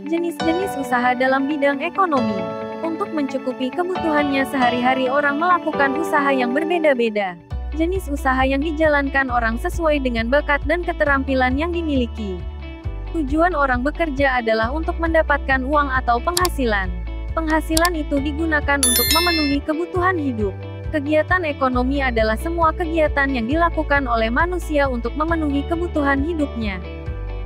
Jenis-jenis usaha dalam bidang ekonomi. Untuk mencukupi kebutuhannya sehari-hari orang melakukan usaha yang berbeda-beda. Jenis usaha yang dijalankan orang sesuai dengan bakat dan keterampilan yang dimiliki. Tujuan orang bekerja adalah untuk mendapatkan uang atau penghasilan. Penghasilan itu digunakan untuk memenuhi kebutuhan hidup. Kegiatan ekonomi adalah semua kegiatan yang dilakukan oleh manusia untuk memenuhi kebutuhan hidupnya.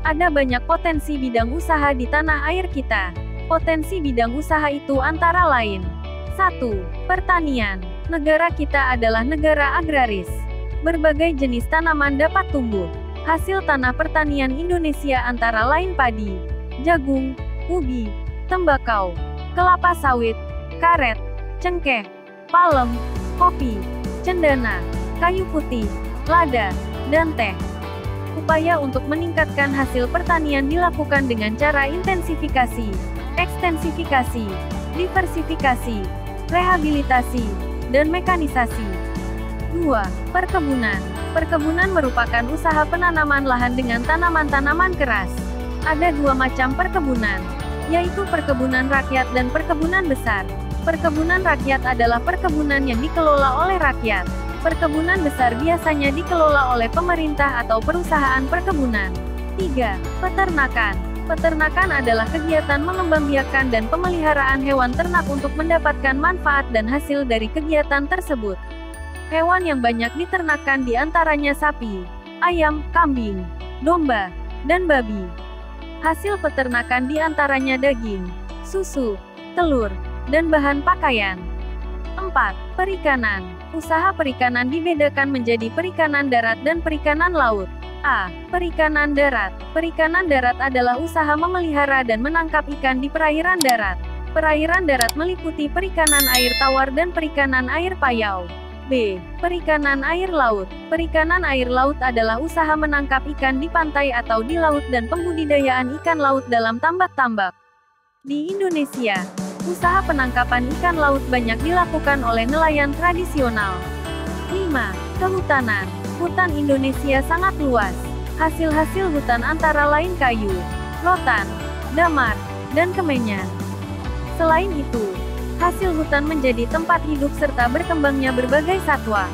Ada banyak potensi bidang usaha di tanah air kita. Potensi bidang usaha itu antara lain: 1. Pertanian. Negara kita adalah negara agraris. Berbagai jenis tanaman dapat tumbuh. Hasil tanah pertanian Indonesia antara lain padi, jagung, ubi, tembakau, kelapa sawit, karet, cengkeh, palem, kopi, cendana, kayu putih, lada, dan teh. Upaya untuk meningkatkan hasil pertanian dilakukan dengan cara intensifikasi, ekstensifikasi, diversifikasi, rehabilitasi, dan mekanisasi. 2. Perkebunan. Perkebunan merupakan usaha penanaman lahan dengan tanaman-tanaman keras. Ada dua macam perkebunan, yaitu perkebunan rakyat dan perkebunan besar. Perkebunan rakyat adalah perkebunan yang dikelola oleh rakyat. Perkebunan besar biasanya dikelola oleh pemerintah atau perusahaan perkebunan. 3. Peternakan. Peternakan adalah kegiatan mengembangbiakan dan pemeliharaan hewan ternak untuk mendapatkan manfaat dan hasil dari kegiatan tersebut. Hewan yang banyak diternakan diantaranya sapi, ayam, kambing, domba, dan babi. Hasil peternakan diantaranya daging, susu, telur, dan bahan pakaian. 4. Perikanan. Usaha perikanan dibedakan menjadi perikanan darat dan perikanan laut. A. Perikanan darat. Perikanan darat adalah usaha memelihara dan menangkap ikan di perairan darat. Perairan darat meliputi perikanan air tawar dan perikanan air payau. B. Perikanan air laut. Perikanan air laut adalah usaha menangkap ikan di pantai atau di laut dan pembudidayaan ikan laut dalam tambak-tambak. Di Indonesia, usaha penangkapan ikan laut banyak dilakukan oleh nelayan tradisional. 5. Kehutanan. Hutan Indonesia sangat luas. Hasil-hasil hutan antara lain kayu, rotan, damar, dan kemenyan. Selain itu, hasil hutan menjadi tempat hidup serta berkembangnya berbagai satwa.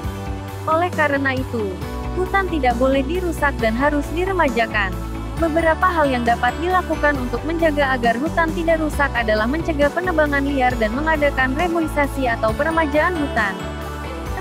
Oleh karena itu, hutan tidak boleh dirusak dan harus diremajakan. Beberapa hal yang dapat dilakukan untuk menjaga agar hutan tidak rusak adalah mencegah penebangan liar dan mengadakan reboisasi atau peremajaan hutan.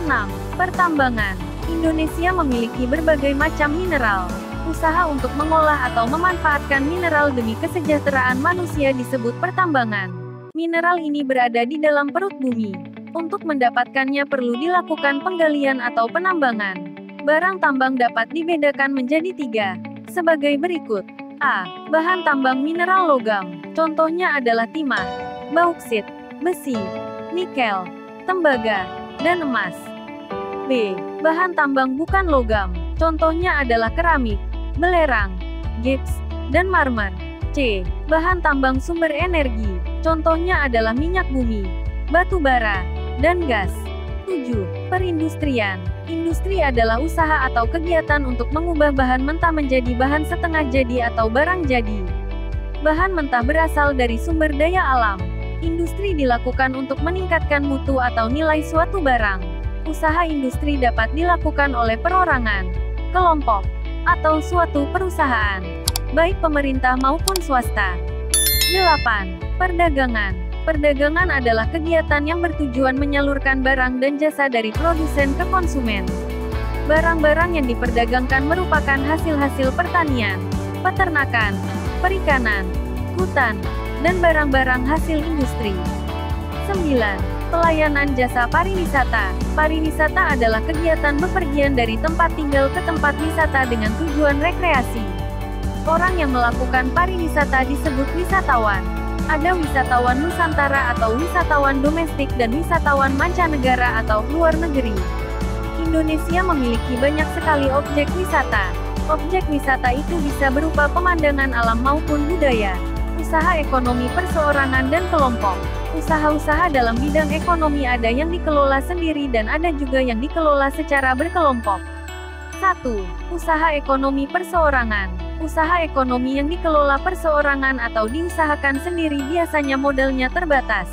6. Pertambangan. Indonesia memiliki berbagai macam mineral. Usaha untuk mengolah atau memanfaatkan mineral demi kesejahteraan manusia disebut pertambangan. Mineral ini berada di dalam perut bumi. Untuk mendapatkannya perlu dilakukan penggalian atau penambangan. Barang tambang dapat dibedakan menjadi 3, sebagai berikut. A. Bahan tambang mineral logam. Contohnya adalah timah, bauksit, besi, nikel, tembaga, dan emas. B. Bahan tambang bukan logam. Contohnya adalah keramik, belerang, gips, dan marmer. C. Bahan tambang sumber energi. Contohnya adalah minyak bumi, batu bara, dan gas. 7. Perindustrian. Industri adalah usaha atau kegiatan untuk mengubah bahan mentah menjadi bahan setengah jadi atau barang jadi. Bahan mentah berasal dari sumber daya alam. Industri dilakukan untuk meningkatkan mutu atau nilai suatu barang. Usaha industri dapat dilakukan oleh perorangan, kelompok, atau suatu perusahaan, baik pemerintah maupun swasta. 8. Perdagangan. Perdagangan adalah kegiatan yang bertujuan menyalurkan barang dan jasa dari produsen ke konsumen. Barang-barang yang diperdagangkan merupakan hasil-hasil pertanian, peternakan, perikanan, hutan, dan barang-barang hasil industri. 9. Pelayanan jasa pariwisata. Pariwisata adalah kegiatan bepergian dari tempat tinggal ke tempat wisata dengan tujuan rekreasi. Orang yang melakukan pariwisata disebut wisatawan. Ada wisatawan Nusantara atau wisatawan domestik dan wisatawan mancanegara atau luar negeri. Indonesia memiliki banyak sekali objek wisata. Objek wisata itu bisa berupa pemandangan alam maupun budaya. Usaha ekonomi perseorangan dan kelompok. Usaha-usaha dalam bidang ekonomi ada yang dikelola sendiri dan ada juga yang dikelola secara berkelompok. 1. Usaha ekonomi perseorangan. Usaha ekonomi yang dikelola perseorangan atau diusahakan sendiri biasanya modalnya terbatas.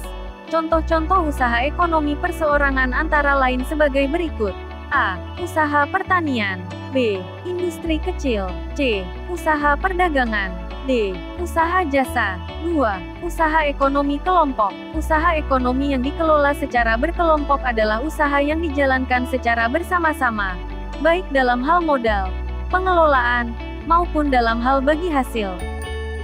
Contoh-contoh usaha ekonomi perseorangan antara lain sebagai berikut. A. Usaha pertanian. B. Industri kecil. C. Usaha perdagangan. D. Usaha jasa. 2. Usaha ekonomi kelompok. Usaha ekonomi yang dikelola secara berkelompok adalah usaha yang dijalankan secara bersama-sama, baik dalam hal modal, pengelolaan, maupun dalam hal bagi hasil.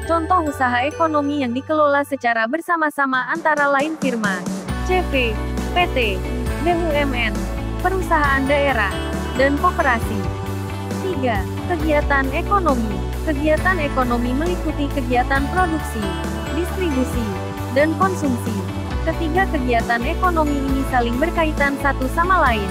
Contoh usaha ekonomi yang dikelola secara bersama-sama antara lain firma, CV, PT, BUMN, perusahaan daerah, dan koperasi. 3. Kegiatan ekonomi. Kegiatan ekonomi meliputi kegiatan produksi, distribusi, dan konsumsi. Ketiga kegiatan ekonomi ini saling berkaitan satu sama lain.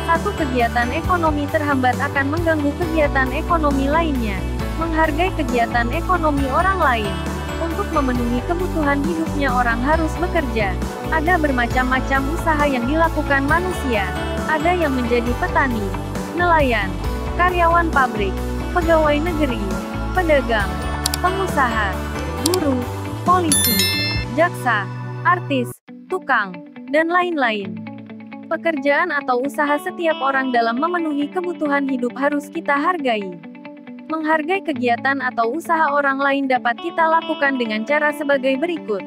Satu kegiatan ekonomi terhambat akan mengganggu kegiatan ekonomi lainnya. Menghargai kegiatan ekonomi orang lain. Untuk memenuhi kebutuhan hidupnya orang harus bekerja. Ada bermacam-macam usaha yang dilakukan manusia. Ada yang menjadi petani, nelayan, karyawan pabrik, pegawai negeri, pedagang, pengusaha, guru, polisi, jaksa, artis, tukang, dan lain-lain. Pekerjaan atau usaha setiap orang dalam memenuhi kebutuhan hidup harus kita hargai. Menghargai kegiatan atau usaha orang lain dapat kita lakukan dengan cara sebagai berikut.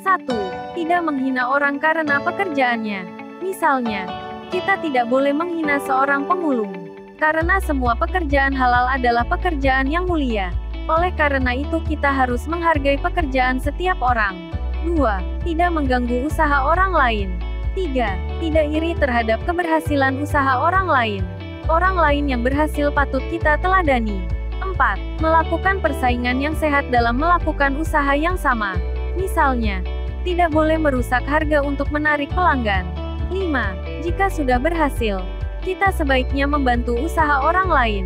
1. Tidak menghina orang karena pekerjaannya. Misalnya, kita tidak boleh menghina seorang pemulung. Karena semua pekerjaan halal adalah pekerjaan yang mulia. Oleh karena itu kita harus menghargai pekerjaan setiap orang. 2. Tidak mengganggu usaha orang lain. 3. Tidak iri terhadap keberhasilan usaha orang lain. Orang lain yang berhasil patut kita teladani. 4. Melakukan persaingan yang sehat dalam melakukan usaha yang sama. Misalnya, tidak boleh merusak harga untuk menarik pelanggan. 5. Jika sudah berhasil, kita sebaiknya membantu usaha orang lain.